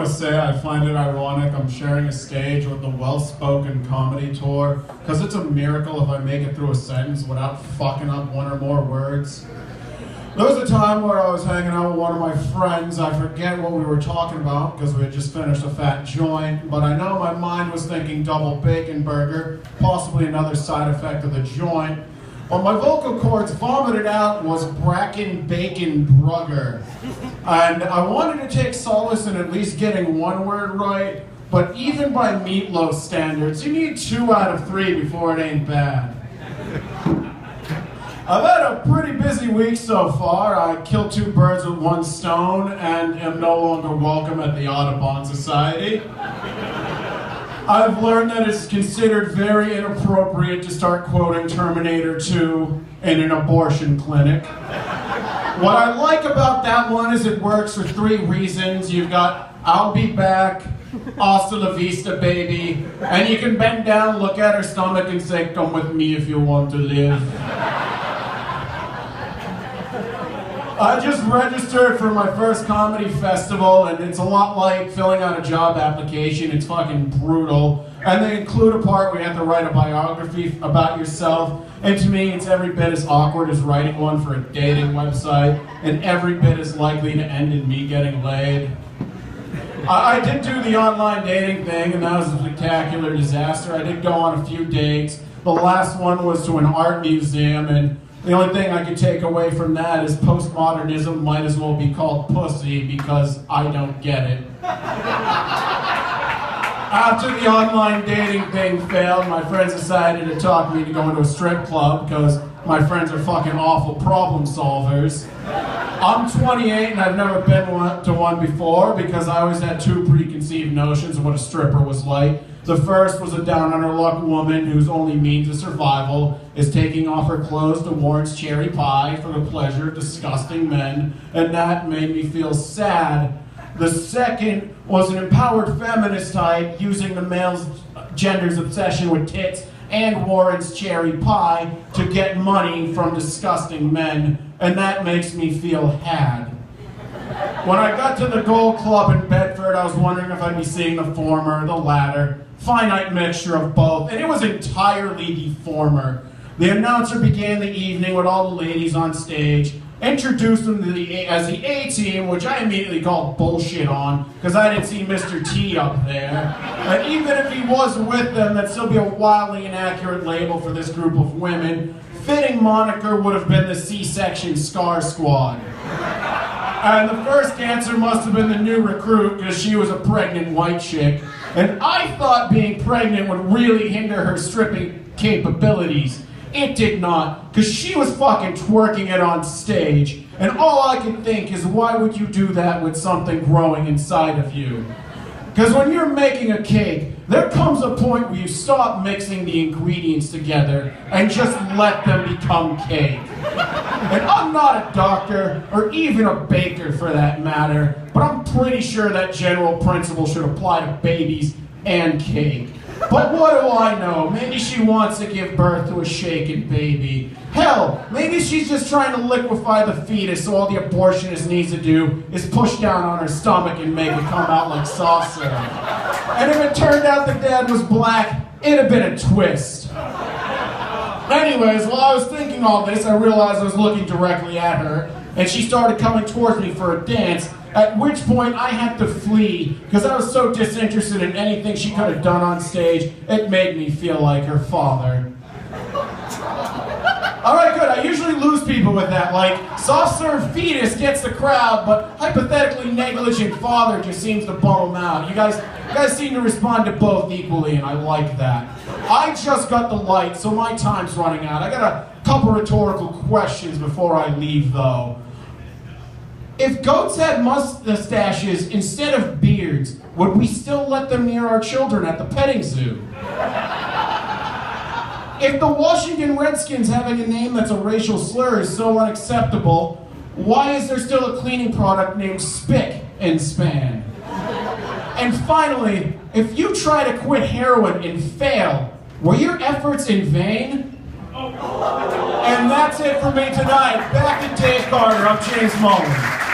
always say I find it ironic I'm sharing a stage with the Well-Spoken Comedy Tour, because it's a miracle if I make it through a sentence without fucking up one or more words. There was a time where I was hanging out with one of my friends. I forget what we were talking about because we had just finished a fat joint, but I know my mind was thinking double bacon burger, possibly another side effect of the joint. What my vocal cords vomited out was Bracken Bacon Brugger. And I wanted to take solace in at least getting one word right, but even by Meatloaf standards, you need 2 out of 3 before it ain't bad. I've had a pretty busy week so far. I killed 2 birds with 1 stone and am no longer welcome at the Audubon Society. I've learned that it's considered very inappropriate to start quoting Terminator 2 in an abortion clinic. What I like about that one is it works for 3 reasons. You've got I'll be back, hasta la vista, baby, and you can bend down, look at her stomach and say, come with me if you want to live. I just registered for my first comedy festival, and it's a lot like filling out a job application. It's fucking brutal. And they include a part where you have to write a biography about yourself. And to me, it's every bit as awkward as writing one for a dating website, and every bit as likely to end in me getting laid. I did do the online dating thing, and that was a spectacular disaster. I did go on a few dates. The last one was to an art museum, and the only thing I could take away from that is postmodernism might as well be called pussy because I don't get it. After the online dating thing failed, my friends decided to talk me into going to a strip club because my friends are fucking awful problem solvers. I'm 28 and I've never been to one before because I always had 2 preconceived notions of what a stripper was like. The first was a down-on-her-luck woman whose only means of survival is taking off her clothes to Warren's cherry pie for the pleasure of disgusting men, and that made me feel sad. The second was an empowered feminist type using the male's gender's obsession with tits and Warren's cherry pie to get money from disgusting men, and that makes me feel had. When I got to the Gold Club in Bedford, I was wondering if I'd be seeing the former or the latter. Finite mixture of both, and it was entirely the former. The announcer began the evening with all the ladies on stage, introduced them to as the A-team, which I immediately called bullshit on, because I didn't see Mr. T up there. And even if he was with them, that'd still be a wildly inaccurate label for this group of women. Fitting moniker would have been the C-section Scar Squad. And the first dancer must have been the new recruit, because she was a pregnant white chick. And I thought being pregnant would really hinder her stripping capabilities. It did not, because she was fucking twerking it on stage. And all I could think is, why would you do that with something growing inside of you? Because when you're making a cake, there comes a point where you stop mixing the ingredients together and just let them become cake. And I'm not a doctor, or even a baker for that matter, but I'm pretty sure that general principle should apply to babies and cake. But what do I know? Maybe she wants to give birth to a shaken baby. Hell, maybe she's just trying to liquefy the fetus, so all the abortionist needs to do is push down on her stomach and make it come out like soft serve. And if it turned out the dad was black, it'd have been a twist. Anyways, while I was thinking all this, I realized I was looking directly at her, and she started coming towards me for a dance, at which point I had to flee, because I was so disinterested in anything she could have done on stage, it made me feel like her father. Alright, good, I usually lose people with that, like, soft-serve fetus gets the crowd, but hypothetically negligent father just seems to bum them out. You guys seem to respond to both equally, and I like that. I just got the light, so my time's running out. I got a couple rhetorical questions before I leave, though. If goats had mustaches instead of beards, would we still let them near our children at the petting zoo? If the Washington Redskins having a name that's a racial slur is so unacceptable, why is there still a cleaning product named Spick and Span? And finally, if you try to quit heroin and fail, were your efforts in vain? And that's it for me tonight. Back to Dave Carter. I'm James Mullan.